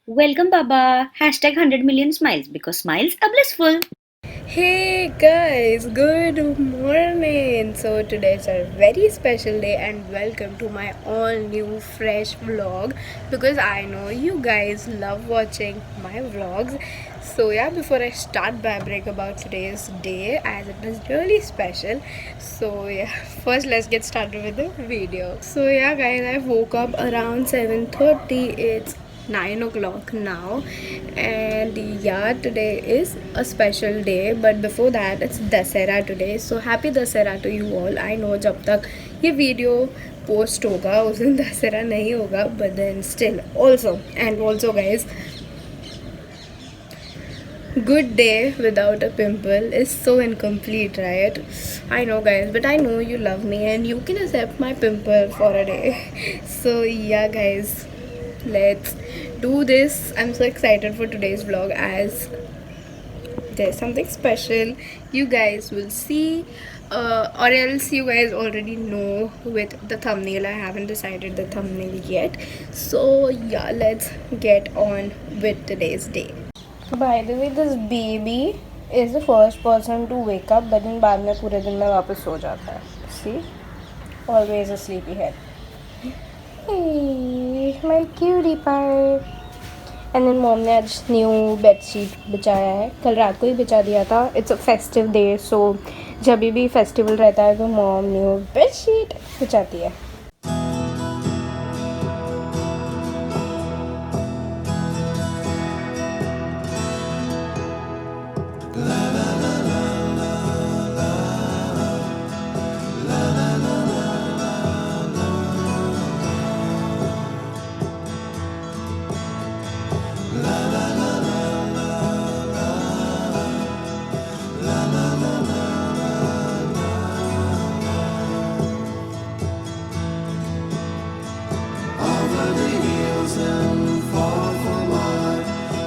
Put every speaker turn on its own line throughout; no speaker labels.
Welcome, Baba. Hashtag 100 million smiles because smiles are blissful.
Hey guys, good morning. So today's a very special day and welcome to my all new fresh vlog because I know you guys love watching my vlogs. So yeah, before I start babbling about today's day as it is really special. So yeah, first let's get started with the video. So yeah guys, I woke up around 7:30. It's 9 o'clock now, and yeah, today is a special day. But before that, it's Dasera today, so happy Dasera to you all. I know जब तक ये video post होगा उस दिन दशहरा नहीं होगा, but then still also guys, good day without a pimple is so incomplete, right? I know guys, but I know you love me and you can accept my pimple for a day. So yeah guys, let's do this. I'm so excited for today's vlog as there's something special you guys will see, or else you guys already know with the thumbnail. I haven't decided the thumbnail yet, so yeah, let's get on with today's day. By the way, this baby is the first person to wake up, but then बाद में पूरे दिन में वापस सो जाता है. See, always a sleepy head. Hey, my cutie pie. And then mom ने आज न्यू बेडशीट बिछाया है. कल रात को ही बिछा दिया था. इट्स अ फेस्टिव डे, सो जब भी फेस्टिवल रहता है तो मॉम न्यू बेडशीट बिछाती है.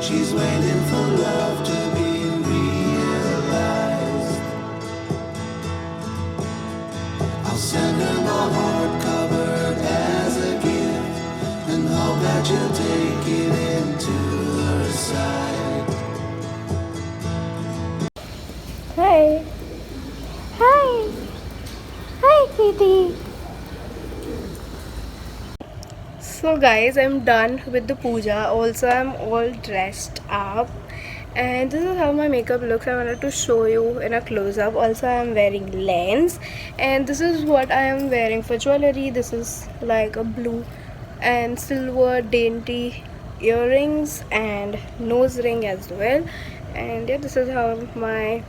She's waiting for love to be realized. I'll send her my heart covered as a gift and hope that you'll take it into her side.
Hi. Hi. Hi, kitty. So guys, I'm done with the puja. Also, I'm all dressed up, and this is how my makeup looks. I wanted to show you in a close-up. Also, I'm wearing lens, and this is what I am wearing for jewelry. This is like a blue and silver dainty earrings and nose ring as well. And yeah, this is how my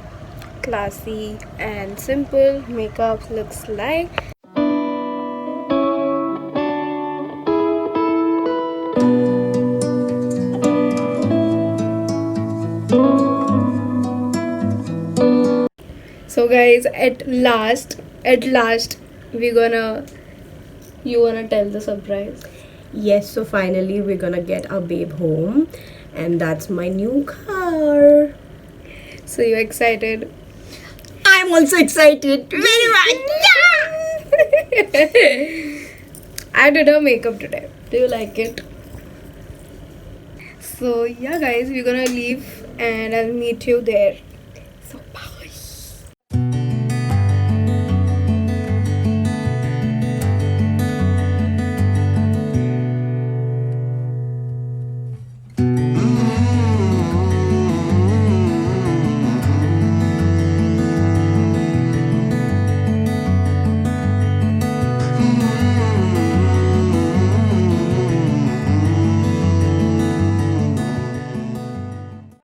classy and simple makeup looks like. So guys, at last, we gonna, you wanna tell the surprise?
Yes, so finally we're gonna get our babe home, and that's my new car.
So you excited?
I'm also excited. Very much.
I did her makeup today. Do you like it? So yeah guys, we're gonna leave and I'll meet you there. So bye.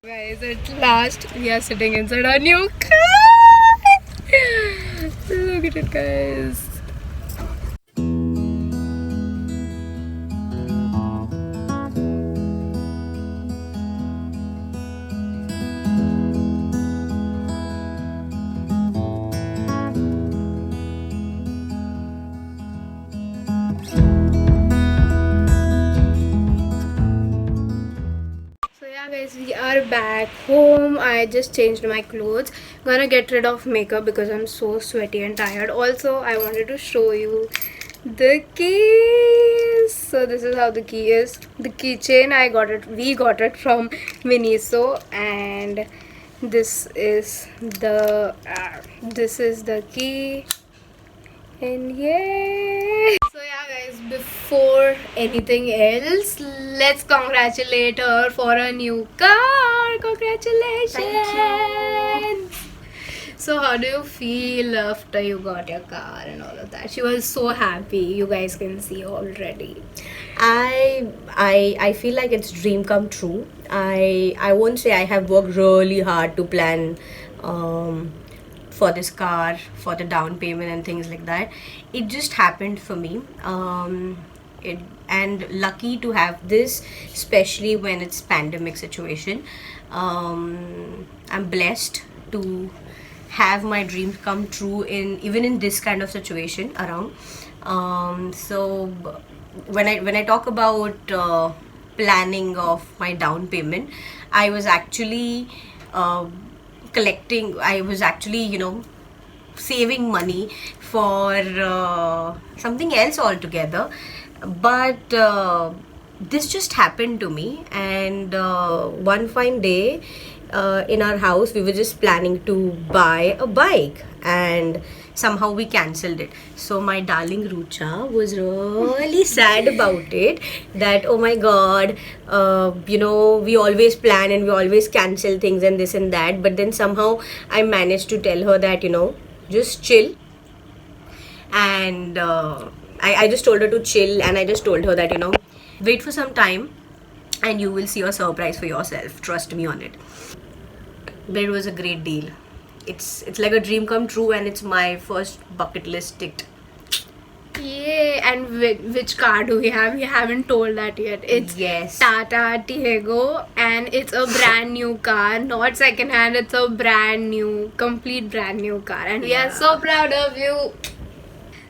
Guys, at last we are sitting inside our new car. Look at it, guys. So yeah guys, we are back home. I just changed my clothes. Gonna get rid of makeup because I'm so sweaty and tired. Also, I wanted to show you the keys. So this is how the key is. The keychain we got it from Miniso, and this is the key. And yay! So yeah guys, before anything else, let's congratulate her for a new car. Congratulations!
Thank you.
So how do you feel after you got your car and all of that? She was so happy. You guys can see already.
I feel like it's dream come true. I won't say I have worked really hard to plan for this car, for the down payment and things like that. It just happened for me. It and lucky to have this, especially when it's pandemic situation. I'm blessed to have my dreams come true in even in this kind of situation around. So when I talk about planning of my down payment, I was actually collecting. I was actually saving money for something else altogether, but this just happened to me, and one fine day in our house we were just planning to buy a bike, and somehow we cancelled it. So my darling Rucha was really sad about it, that oh my god, we always plan and we always cancel things and this and that, but then somehow I managed to tell her that just chill. And I just told her to chill, and I just told her that wait for some time and you will see a surprise for yourself, trust me on it. But it was a great deal. It's like a dream come true, and it's my first bucket list ticked.
Yay! And which car do we have? We haven't told that yet. It's
Yes.
Tata Tiago, and it's a brand new car, not second hand. It's a brand new, complete brand new car, and we are so proud of you.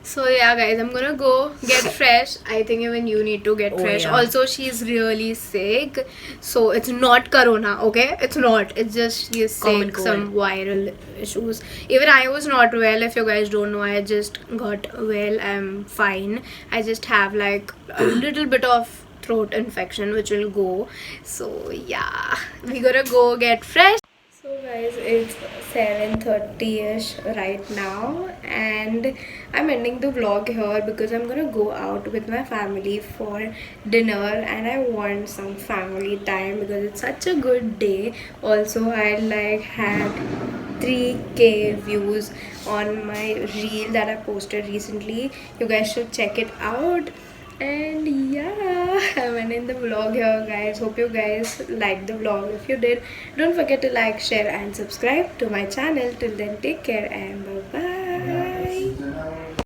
So yeah guys, I'm gonna go get fresh. I think even you need to get
Oh,
fresh.
yeah.
Also, she's really sick, so it's not corona, okay? It's not. It's just she's
Common
sick,
cold.
some viral issues. Even I was not well. If you guys don't know, I just got well. I'm fine. I just have like a little bit of throat infection which will go. So yeah, we gotta go get fresh. So guys, it's 7:30ish right now, and I'm ending the vlog here because I'm gonna go out with my family for dinner, and I want some family time because it's such a good day. Also, I like had 3K views on my reel that I posted recently. You guys should check it out. And yeah, I'm ending the vlog here guys. Hope you guys liked the vlog. If you did, don't forget to like, share and subscribe to my channel. Till then, take care and bye bye.